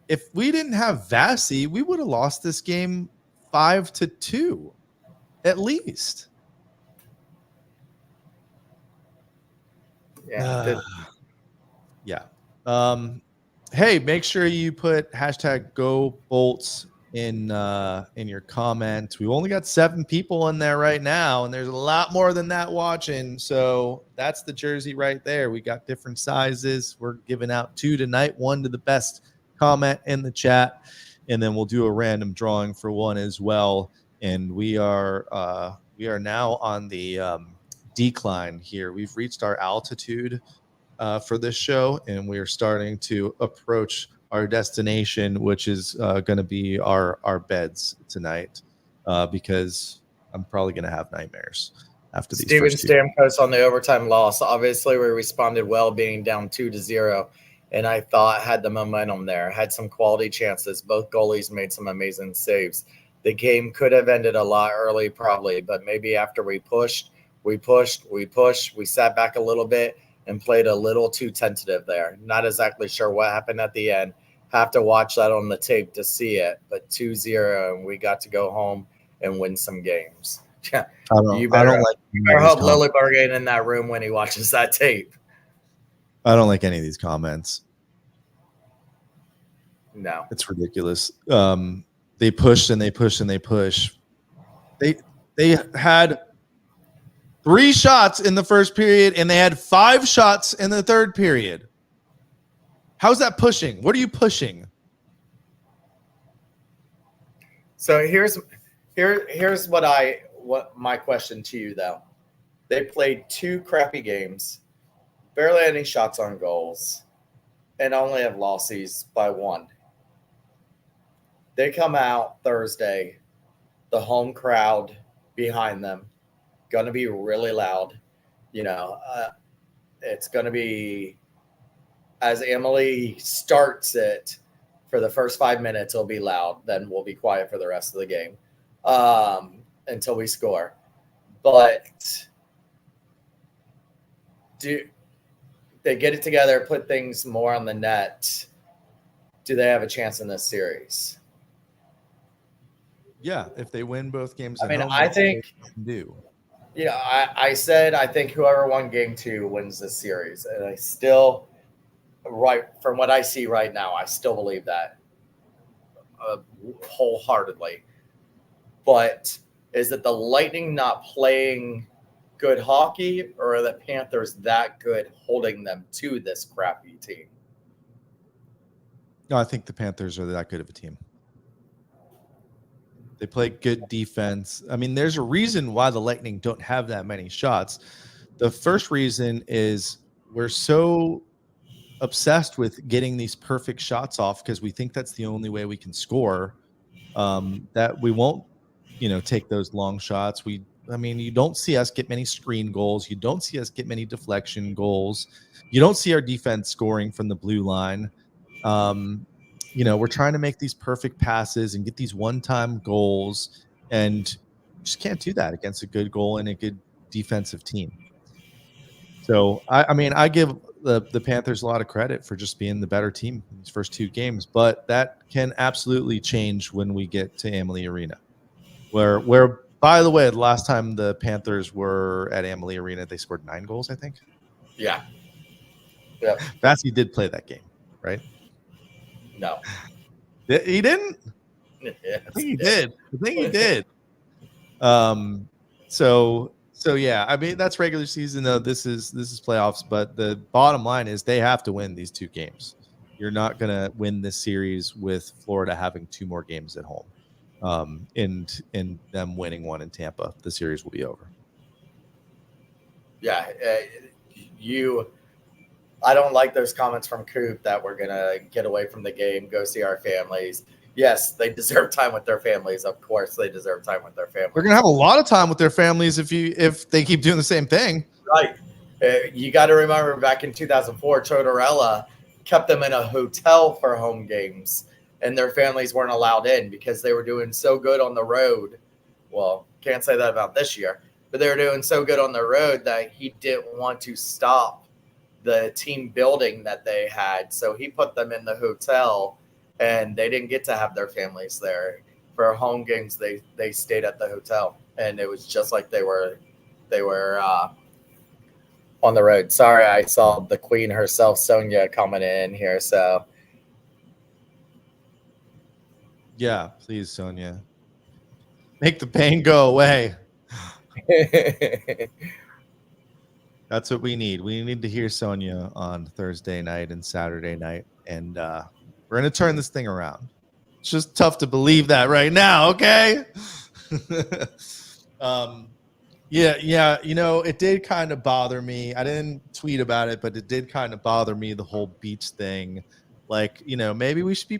S2: if we didn't have Vasi, we would have lost this game 5-2. At least.
S5: Yeah.
S2: Yeah. Hey, make sure you put #GoBolts in your comments. We've only got 7 people in there right now, and there's a lot more than that watching. So that's the jersey right there. We got different sizes. We're giving out 2 tonight, 1 to the best comment in the chat, and then we'll do a random drawing for 1 as well. And we are now on the decline here. We've reached our altitude for this show, and we are starting to approach our destination, which is going to be our beds tonight, because I'm probably going to have nightmares after these.
S5: Steven Stamkos on the overtime loss. Obviously, we responded well, being down 2-0, and I thought had the momentum there. Had some quality chances. Both goalies made some amazing saves. The game could have ended a lot early, probably, but maybe after we pushed, we sat back a little bit and played a little too tentative there. Not exactly sure what happened at the end. Have to watch that on the tape to see it, but 2-0, and we got to go home and win some games. Yeah, you better hope Lilleberg ain't in that room when he watches that tape.
S2: I don't like any of these comments.
S5: No,
S2: it's ridiculous. They pushed and they pushed and they pushed. They had 3 shots in the first period, and they had 5 shots in the third period. How's that pushing? What are you pushing?
S5: So here's what my question to you though. They played 2 crappy games, barely any shots on goals, and only have losses by 1. They come out Thursday, the home crowd behind them, going to be really loud. It's going to be, as Emily starts it, for the first 5 minutes, it'll be loud. Then we'll be quiet for the rest of the game until we score. But do they get it together, put things more on the net? Do they have a chance in this series?
S2: Yeah, if they win both games.
S5: I mean,
S2: home,
S5: I think
S2: they can do.
S5: I said I think whoever won game 2 wins this series, and I still, right from what I see right now, I still believe that wholeheartedly. But is it the Lightning not playing good hockey, or are the Panthers that good holding them to this crappy team?
S2: No, I think the Panthers are that good of a team. They play good defense. I mean, there's a reason why the Lightning don't have that many shots. The first reason is we're so obsessed with getting these perfect shots off because we think that's the only way we can score, that we won't, take those long shots. You don't see us get many screen goals. You don't see us get many deflection goals. You don't see our defense scoring from the blue line. We're trying to make these perfect passes and get these one-time goals, and just can't do that against a good goal and a good defensive team. So, I give the Panthers a lot of credit for just being the better team in these first 2 games, but that can absolutely change when we get to Amalie Arena, where by the way, the last time the Panthers were at Amalie Arena, they scored 9 goals, I think.
S5: Yeah.
S2: Vassy did play that game, right?
S5: No.
S2: He didn't?
S5: Yes,
S2: I think he did. So yeah, that's regular season though. This is playoffs, but the bottom line is they have to win these 2 games. You're not going to win this series with Florida having 2 more games at home. And them winning 1 in Tampa, the series will be over.
S5: Yeah, I don't like those comments from Coop that we're going to get away from the game, go see our families. Yes, they deserve time with their families. Of course, they deserve time with their families.
S2: They're going to have a lot of time with their families if they keep doing the same thing.
S5: Right. You got to remember back in 2004, Tortorella kept them in a hotel for home games, and their families weren't allowed in because they were doing so good on the road. Well, can't say that about this year, but they were doing so good on the road that he didn't want to stop the team building that they had. So he put them in the hotel, and they didn't get to have their families there. For home games, they stayed at the hotel, and it was just like they were on the road. Sorry, I saw the queen herself, Sonia, coming in here. So
S2: yeah, please, Sonia, make the pain go away. That's what we need. We need to hear Sonia on Thursday night and Saturday night, and we're going to turn this thing around. It's just tough to believe that right now, okay? Yeah, it did kind of bother me. I didn't tweet about it, but it did kind of bother me, the whole beach thing. Like, maybe we should be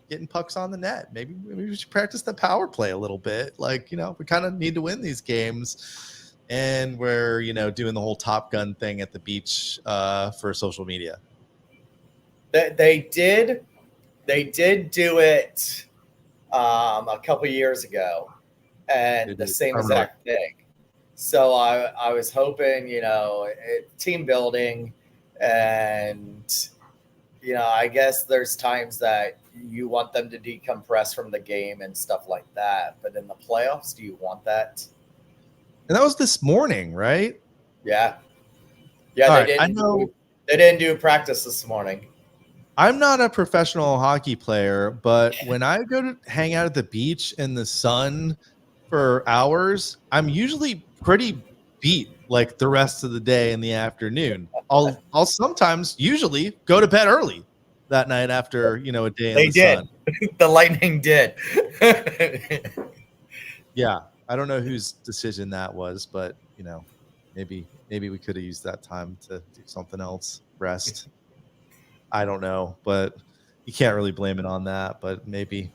S2: getting pucks on the net. Maybe we should practice the power play a little bit. Like, we kind of need to win these games. And we're, doing the whole Top Gun thing at the beach for social media.
S5: They did do it a couple years ago, and the same exact thing. So I was hoping, team building, and I guess there's times that you want them to decompress from the game and stuff like that. But in the playoffs, do you want that?
S2: And that was this morning, right?
S5: Yeah. They didn't do practice this morning.
S2: I'm not a professional hockey player, but when I go to hang out at the beach in the sun for hours, I'm usually pretty beat like the rest of the day in the afternoon. I'll sometimes usually go to bed early that night after, a day in the sun.
S5: The Lightning did.
S2: Yeah, I don't know whose decision that was, but maybe we could have used that time to do something else, rest. I don't know, but you can't really blame it on that. But maybe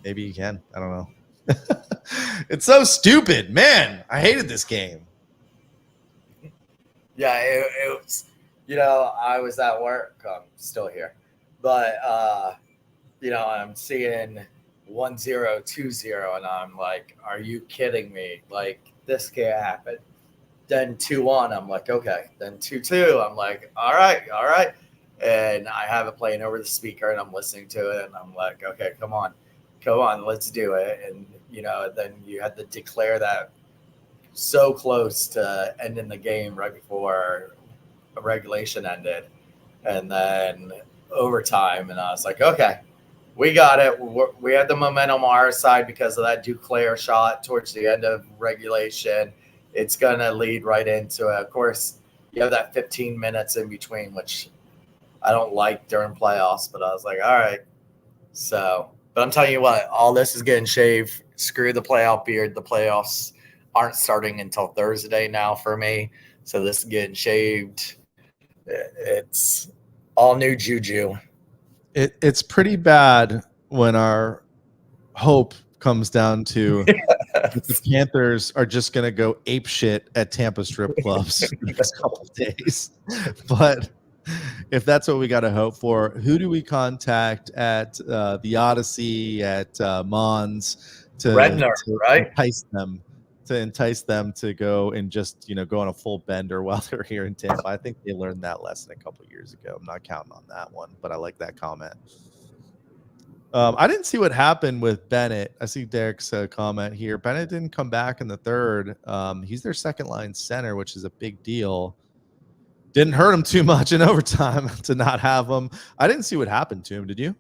S2: you can. I don't know. It's so stupid, man. I hated this game.
S5: Yeah, it was. I was at work. I'm still here, but I'm seeing 1-0, 2-0, and I'm like, "Are you kidding me? Like this can't happen." Then 2-1, I'm like, "Okay." Then 2-2, I'm like, "All right." And I have it playing over the speaker, and I'm listening to it, and I'm like, "Okay, come on, let's do it." And then you had to declare that so close to ending the game right before regulation ended, and then overtime, and I was like, okay, we got it. We had the momentum on our side because of that Duclair shot towards the end of regulation. It's going to lead right into it. Of course, you have that 15 minutes in between, which I don't like during playoffs, but I was like, all right. So, but I'm telling you what, all this is getting shaved. Screw the playoff beard. The playoffs aren't starting until Thursday now for me. So this is getting shaved. It's all new juju.
S2: It's pretty bad when our hope comes down to the Panthers are just going to go ape shit at Tampa strip clubs the next couple of days. But if that's what we got to hope for, who do we contact at the Odyssey, at Mons
S5: Redner, right?
S2: entice them to go and just go on a full bender while they're here in Tampa? I think they learned that lesson a couple of years ago. I'm not counting on that one, but I like that comment. I didn't see what happened with Bennett. I see Derek's comment here. Bennett didn't come back in the third. He's their second line center, which is a big deal. Didn't hurt him too much in overtime to not have him. I didn't see what happened to him. Did you?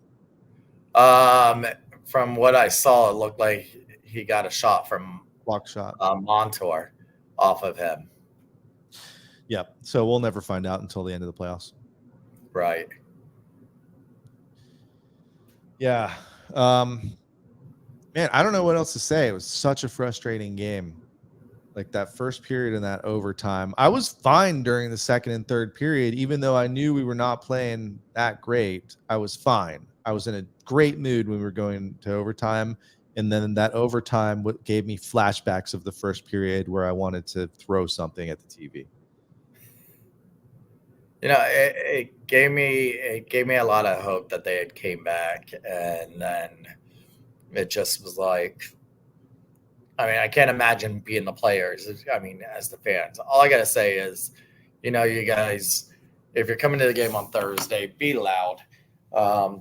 S5: From what I saw, it looked like he got a shot from
S2: block shot
S5: Montour off of him.
S2: Yeah. So we'll never find out until the end of the playoffs.
S5: Right.
S2: Yeah. Man, I don't know what else to say. It was such a frustrating game. Like that first period and that overtime. I was fine during the second and third period, even though I knew we were not playing that great. I was fine. I was in a great mood when we were going to overtime. And then that overtime gave me flashbacks of the first period where I wanted to throw something at the TV.
S5: It gave me a lot of hope that they had came back, and then it just was like, I mean, I can't imagine being the players. I mean, as the fans, all I got to say is, you guys, if you're coming to the game on Thursday, be loud.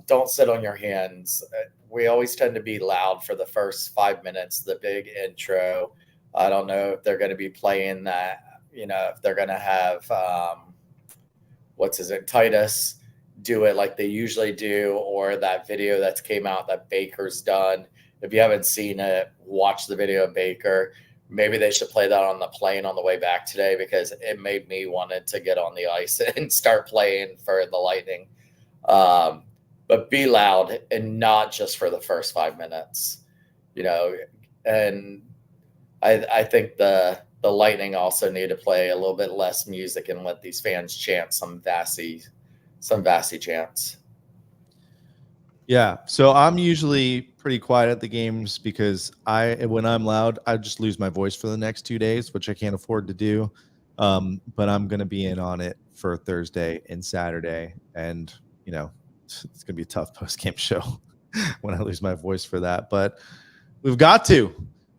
S5: Don't sit on your hands. We always tend to be loud for the first 5 minutes, the big intro. I don't know if they're going to be playing that, if they're going to have, Titus do it like they usually do, or that video that's came out that Baker's done. If you haven't seen it, watch the video of Baker. Maybe they should play that on the plane on the way back today, because it made me wanted to get on the ice and start playing for the Lightning. But be loud, and not just for the first 5 minutes, and I think the Lightning also need to play a little bit less music and let these fans chant some Vasi chants.
S2: Yeah. So I'm usually pretty quiet at the games because when I'm loud, I just lose my voice for the next 2 days, which I can't afford to do. But I'm going to be in on it for Thursday and Saturday. And, it's going to be a tough post-game show when I lose my voice for that. But we've got to.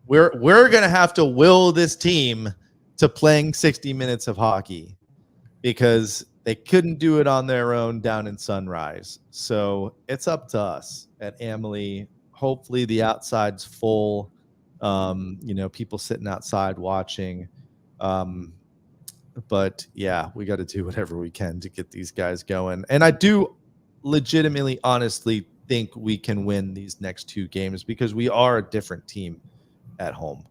S2: We're going to have to will this team to playing 60 minutes of hockey, because they couldn't do it on their own down in Sunrise. So it's up to us at Amalie. Hopefully the outside's full. People sitting outside watching. But yeah, we got to do whatever we can to get these guys going. And I do legitimately, honestly think we can win these next 2 games, because we are a different team at home.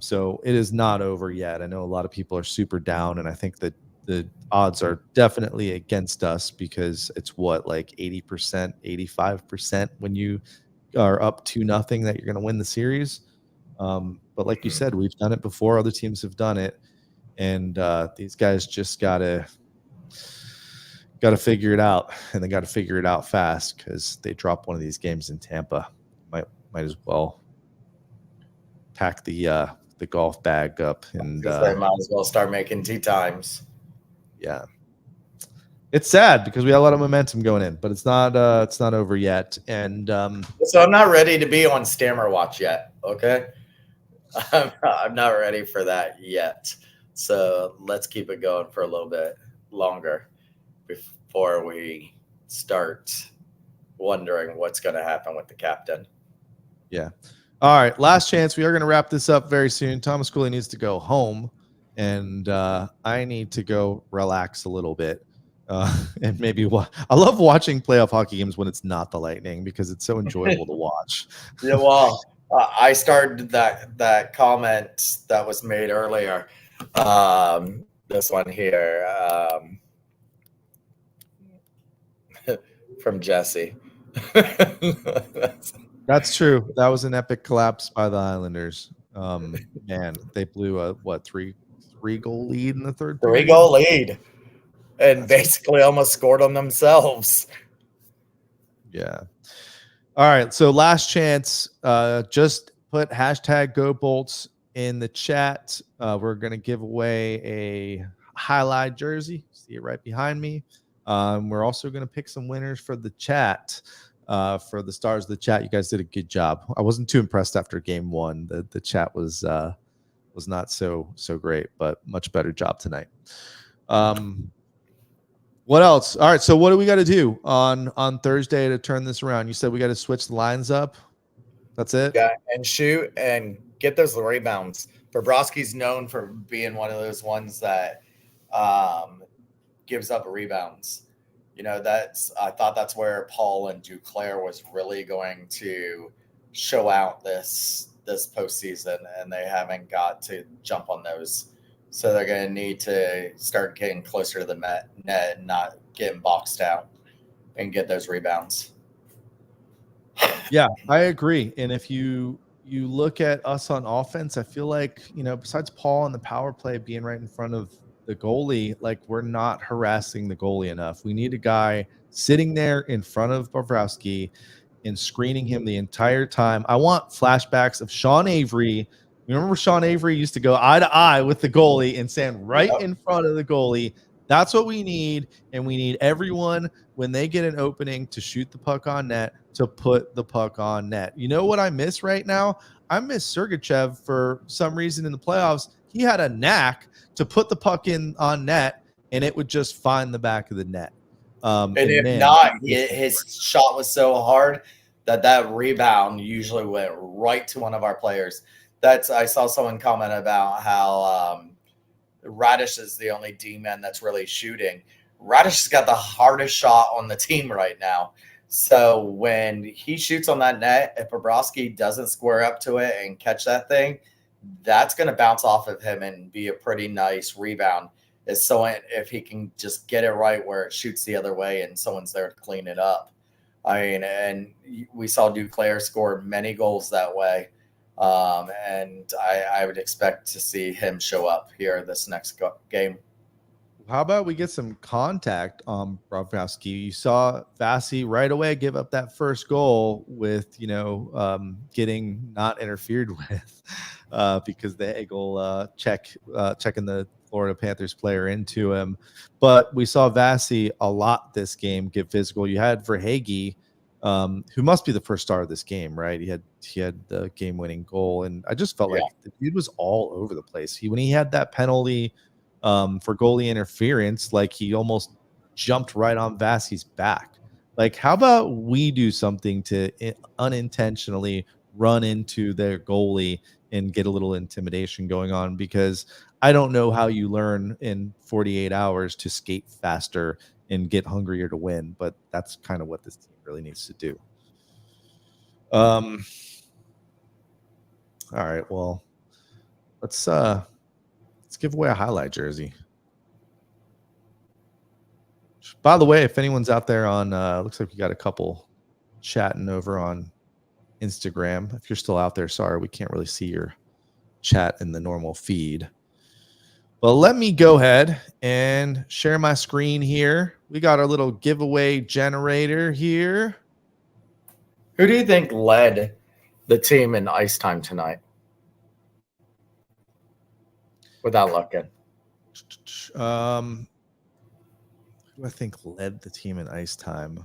S2: So it is not over yet. I know a lot of people are super down, and I think that the odds are definitely against us because it's like 80%, 85% when you are up 2-0 that you're going to win the series. But like you said, we've done it before. Other teams have done it, and these guys just gotta figure it out, and they got to figure it out fast because they drop one of these games in Tampa. Might as well pack the golf bag up and
S5: they might as well start making tea times.
S2: Yeah, it's sad because we had a lot of momentum going in, but it's not over yet. And
S5: so I'm not ready to be on Stammer Watch yet. Okay, I'm not ready for that yet. So let's keep it going for a little bit longer before we start wondering what's going to happen with the captain.
S2: Yeah. All right. Last chance. We are going to wrap this up very soon. Thomas Cooley needs to go home, and I need to go relax a little bit. And maybe I love watching playoff hockey games when it's not the Lightning because it's so enjoyable to watch.
S5: Yeah, well, I started that comment that was made earlier. This one here from Jesse.
S2: That's true. That was an epic collapse by the Islanders. Man, they blew a three-goal lead in the third period.
S5: 3-goal lead. And basically almost scored on themselves.
S2: Yeah. All right. So last chance. Just put hashtag GoBolts in the chat. We're going to give away a highlight jersey. See it right behind me. We're also going to pick some winners for the chat. For the stars of the chat, you guys did a good job. I wasn't too impressed after game one. The chat was not so great, but much better job tonight. What else? All right. So what do we got to do on Thursday to turn this around? You said we got to switch the lines up. That's it.
S5: Yeah, and shoot and get those rebounds. Bobrovsky's known for being one of those ones that gives up rebounds. You know, I thought that's where Paul and Duclair was really going to show out this postseason, and they haven't got to jump on those. So they're going to need to start getting closer to the net and not getting boxed out and get those rebounds.
S2: Yeah, I agree. And if you look at us on offense, I feel like, besides Paul and the power play being right in front of the goalie, like we're not harassing the goalie enough. We need a guy sitting there in front of Bobrovsky and screening him the entire time. I want flashbacks of Sean Avery. Remember Sean Avery used to go eye to eye with the goalie and stand right in front of the goalie. That's what we need. And we need everyone, when they get an opening to shoot the puck on net, to put the puck on net. You know what I miss right now? I miss Sergachev for some reason in the playoffs. He had a knack to put the puck in on net, and it would just find the back of the net.
S5: And if not, his shot was so hard that rebound usually went right to one of our players. I saw someone comment about how Radish is the only D-man that's really shooting. Radish has got the hardest shot on the team right now. So when he shoots on that net, if Bobrovsky doesn't square up to it and catch that thing, that's going to bounce off of him and be a pretty nice rebound. If he can just get it right where it shoots the other way and someone's there to clean it up. I mean, and we saw Duclair score many goals that way. And I would expect to see him show up here this next game.
S2: How about we get some contact on Bobrovsky? You saw Vasi right away give up that first goal with, getting not interfered with because the Hagel checking the Florida Panthers player into him. But we saw Vasi a lot this game get physical. You had Verhaeghe, who must be the first star of this game, right? He had the game-winning goal, and I just felt like the dude was all over the place. When he had that penalty for goalie interference, like he almost jumped right on Vasi's back. Like, how about we do something to unintentionally run into their goalie and get a little intimidation going on? Because I don't know how you learn in 48 hours to skate faster and get hungrier to win, but that's kind of what this team really needs to do. All right, well, let's give away a highlight jersey. By the way, if anyone's out there on, looks like we got a couple chatting over on Instagram. If you're still out there, sorry, we can't really see your chat in the normal feed. But let me go ahead and share my screen here. We got our little giveaway generator here.
S5: Who do you think led the team in ice time tonight? Without looking.
S2: Who do I think led the team in ice time?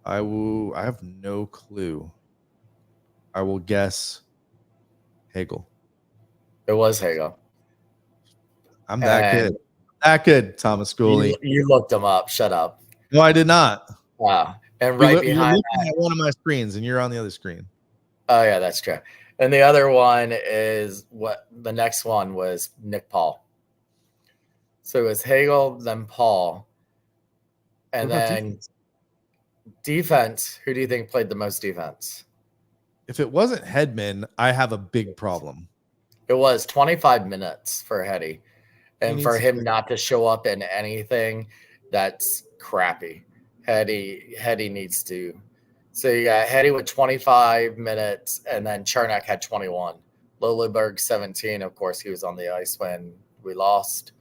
S2: I have no clue. I will guess Hagel.
S5: It was Hagel.
S2: I'm that good. That good, Thomas Schooley.
S5: You looked him up. Shut up.
S2: No, I did not.
S5: Wow. And right
S2: you're
S5: behind
S2: looking at one of my screens, and you're on the other screen.
S5: Oh, yeah, that's true. And the other one is the next one was Nick Paul. So it was Hagel, then Paul. And then defense, who do you think played the most defense?
S2: If it wasn't Hedman, I have a big problem.
S5: It was 25 minutes for Hetty. And for him not to show up in anything, that's crappy. Hetty needs to. So you got Hetty with 25 minutes, and then Charnak had 21. Lilleberg 17. Of course, he was on the ice when we lost.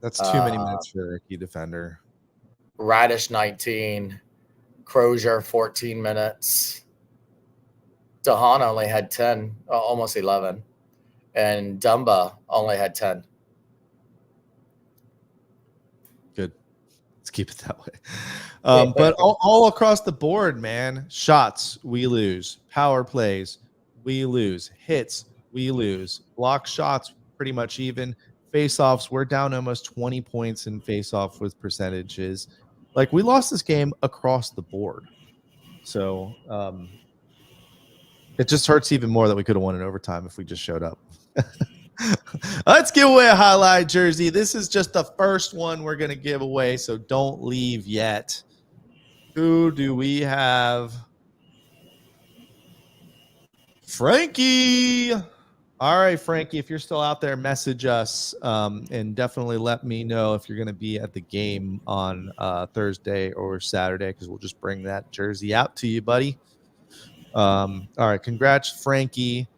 S2: That's too many minutes for a rookie defender.
S5: Radish 19. Crozier 14 minutes. DeHaan only had 10, almost 11. And Dumba only had 10.
S2: Good. Let's keep it that way. But all across the board, man, shots, we lose. Power plays, we lose. Hits, we lose. Block shots, pretty much even. Face-offs, we're down almost 20 points in face-off with percentages. Like, we lost this game across the board. So it just hurts even more that we could have won in overtime if we just showed up. Let's give away a highlight jersey. This is just the first one we're going to give away, so don't leave yet. Who do we have? Frankie. All right, Frankie, if you're still out there, message us and definitely let me know if you're going to be at the game on Thursday or Saturday, because we'll just bring that jersey out to you, buddy. All right, congrats, Frankie.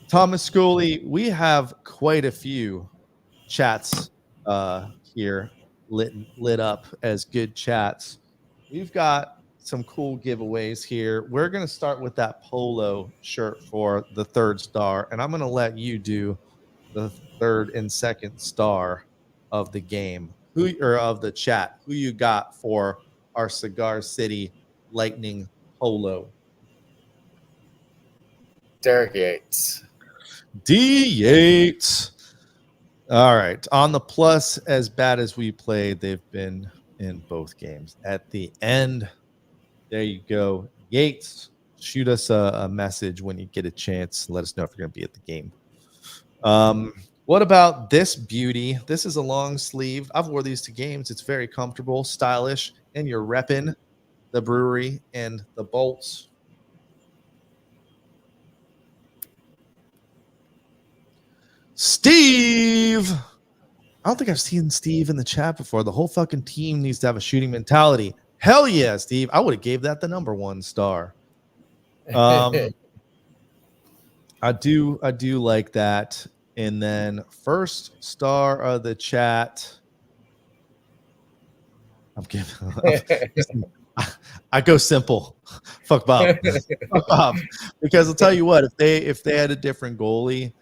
S2: Thomas Schooley, we have quite a few chats here lit up as good chats. We've got some cool giveaways here. We're going to start with that polo shirt for the third star, and I'm going to let you do the third and second star of the game, of the chat. Who you got for our Cigar City Lightning polo?
S5: Derek Yates.
S2: D Yates. All right. On the plus, as bad as we played, they've been in both games. At the end, there you go. Yates, shoot us a message when you get a chance. Let us know if you're going to be at the game. What about this beauty? This is a long sleeve. I've wore these to games. It's very comfortable, stylish, and you're repping the brewery and the Bolts. Steve. I don't think I've seen Steve in the chat before. The whole fucking team needs to have a shooting mentality. Hell yeah, Steve. I would have gave that the number 1 star. I do like that. And then first star of the chat. I go simple. Fuck Bob. Fuck Bob. Because I'll tell you what, if they had a different goalie,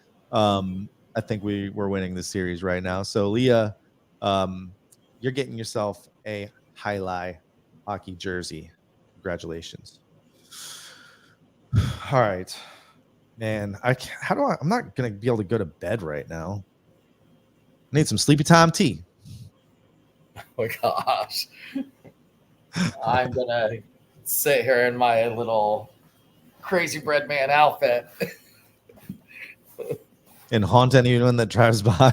S2: I think we were winning the series right now. So, Leah, you're getting yourself a highlight hockey jersey. Congratulations. All right, man. I'm not gonna be able to go to bed right now. I need some sleepy time tea.
S5: Oh my gosh. I'm gonna sit here in my little crazy bread man outfit.
S2: And haunt anyone that drives by.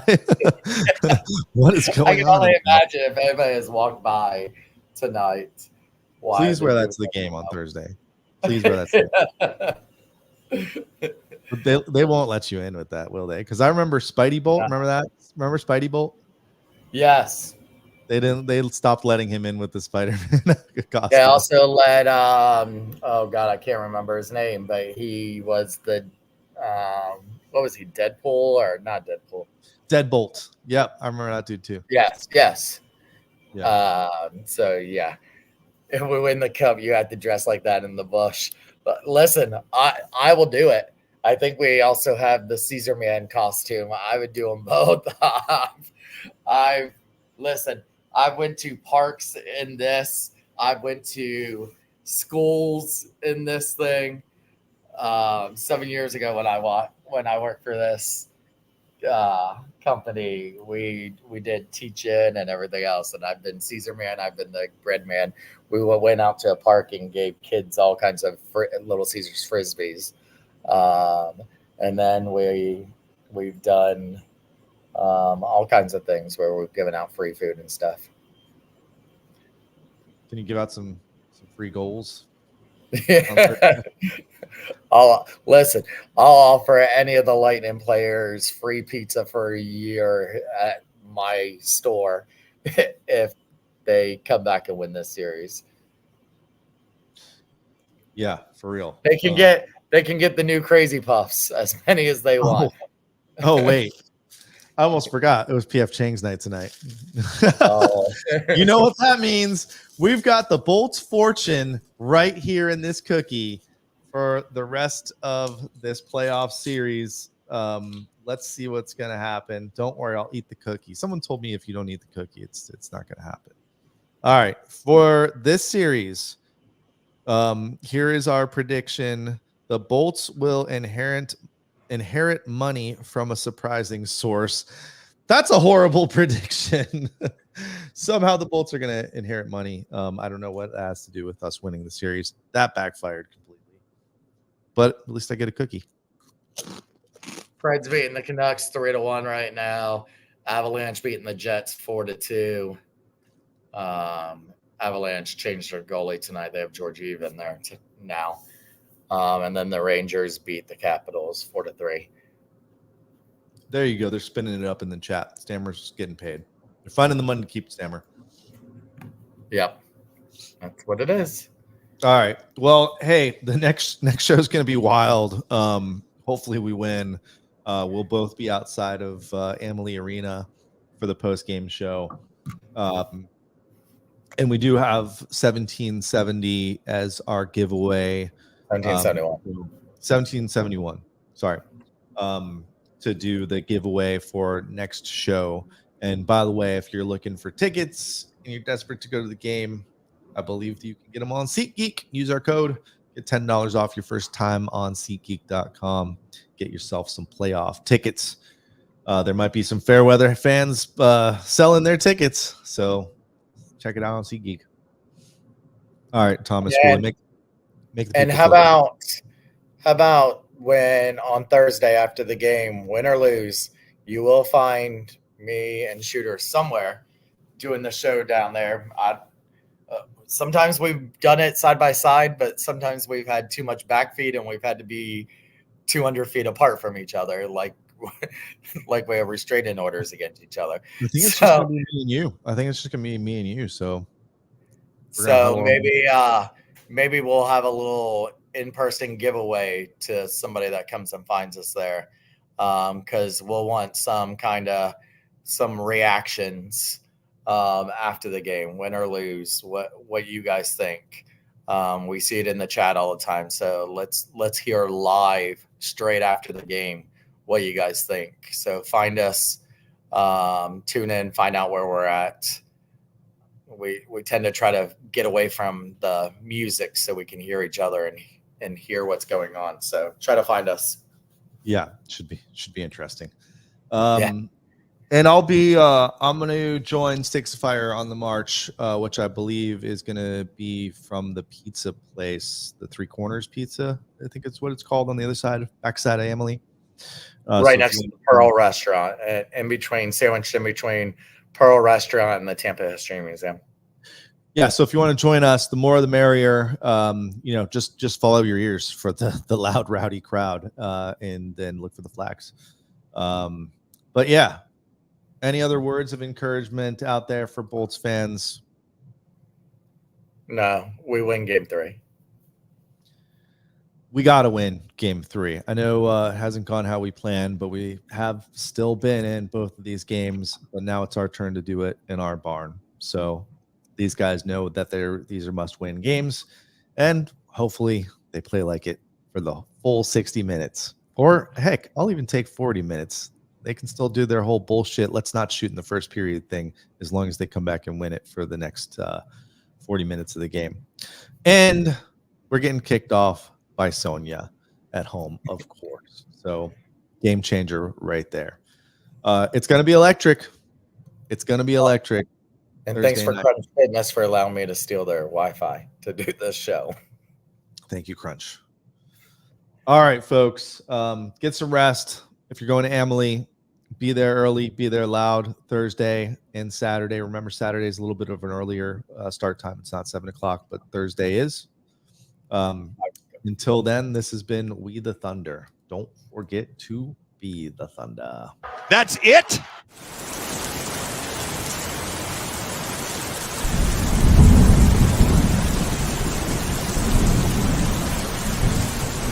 S2: What is going on?
S5: I can only imagine if anybody has walked by tonight.
S2: Please wear that to the game on Thursday. Please wear that to the game. They won't let you in with that, will they? Because I remember Spidey Bolt. Remember that? Remember Spidey Bolt?
S5: Yes.
S2: They stopped letting him in with the Spider-Man costume.
S5: They also let oh god, I can't remember his name, but he was the what was he? Deadpool or not Deadpool?
S2: Deadbolt. Yep, I remember that dude too.
S5: Yes.
S2: Yeah.
S5: So yeah, if we win the cup, you had to dress like that in the bush. But listen, I will do it. I think we also have the Caesar Man costume. I would do them both. I listen. I went to parks in this. I went to schools in this thing. 7 years ago when I worked for this company, we did teach-in and everything else. And I've been Caesar Man. I've been the bread man. We went out to a park and gave kids all kinds of Little Caesars Frisbees. And then we've done all kinds of things where we've given out free food and stuff.
S2: Can you give out some free goals?
S5: I'll offer any of the Lightning players free pizza for a year at my store if they come back and win this series.
S2: Yeah, for real.
S5: They can get the new Crazy Puffs, as many as they want.
S2: Oh wait. I almost forgot. It was PF Chang's night tonight. You know what that means? We've got the Bolts fortune right here in this cookie for the rest of this playoff series. Let's see what's going to happen. Don't worry, I'll eat the cookie. Someone told me if you don't eat the cookie, it's not going to happen. All right, for this series, here is our prediction. The Bolts will inherit money from a surprising source. That's a horrible prediction. Somehow the Bolts are going to inherit money. I don't know what that has to do with us winning the series. That backfired completely. But at least I get a cookie.
S5: Preds beating the Canucks 3-1 right now. Avalanche beating the Jets 4-2. Avalanche changed their goalie tonight. They have Georgiev in there now. And then the Rangers beat the Capitals 4-3.
S2: There you go. They're spinning it up in the chat. Stammer's getting paid. They're finding the money to keep Stammer.
S5: Yep. That's what it is.
S2: All right. Well, hey, the next show is going to be wild. Hopefully we win. We'll both be outside of Amalie Arena for the post-game show. And we do have 1770 as our giveaway. 1771. Sorry. To do the giveaway for next show. And by the way, if you're looking for tickets and you're desperate to go to the game, I believe you can get them on SeatGeek. Use our code. Get $10 off your first time on SeatGeek.com. Get yourself some playoff tickets. There might be some Fairweather fans selling their tickets. So check it out on SeatGeek. All right, Thomas.
S5: Yeah.
S2: Really make the
S5: and how about when on Thursday after the game, win or lose, you will find me and Shooter somewhere doing the show down there. Sometimes we've done it side by side, but sometimes we've had too much back feet and we've had to be 200 feet apart from each other, like we have restraining orders against each other.
S2: I think it's just gonna be me and you. I think it's just gonna be me and you. So
S5: maybe we'll have a little in-person giveaway to somebody that comes and finds us there, because we'll want some reactions after the game, win or lose, what you guys think. We see it in the chat all the time, so let's hear live straight after the game what you guys think. So find us, tune in, find out where we're at. We tend to try to get away from the music so we can hear each other and hear what's going on. So try to find us.
S2: Yeah, should be interesting.
S5: Yeah.
S2: And I'll be I'm going to join Sticks of Fire on the march, which I believe is going to be from the pizza place, the Three Corners Pizza. I think it's what it's called on the other side, backside of Amalie.
S5: Right next to the Pearl Restaurant, sandwiched in between Pearl Restaurant and the Tampa History Museum.
S2: Yeah, so if you want to join us, the more the merrier. Just follow your ears for the loud, rowdy crowd, and then look for the flags. But yeah, Any other words of encouragement out there for Bolts fans?
S5: No, we win game 3.
S2: We got to win game 3. I know it hasn't gone how we planned, but we have still been in both of these games. But now it's our turn to do it in our barn. So these guys know that these are must-win games, and hopefully they play like it for the full 60 minutes. Or heck, I'll even take 40 minutes. They can still do their whole bullshit. Let's not shoot in the first period thing, as long as they come back and win it for the next 40 minutes of the game. And we're getting kicked off by Sonia at home, of course. So game changer right there. It's going to be electric. It's going to be electric.
S5: And
S2: Thursday
S5: thanks for
S2: night.
S5: Crunch Fitness for allowing me to steal their Wi-Fi to do this show.
S2: Thank you, Crunch. All right, folks. Get some rest. If you're going to Emily, be there early, be there loud Thursday and Saturday. Remember, Saturday is a little bit of an earlier start time. It's not 7 o'clock, but Thursday is. Until then, this has been We the Thunder. Don't forget to be the Thunder.
S6: That's it?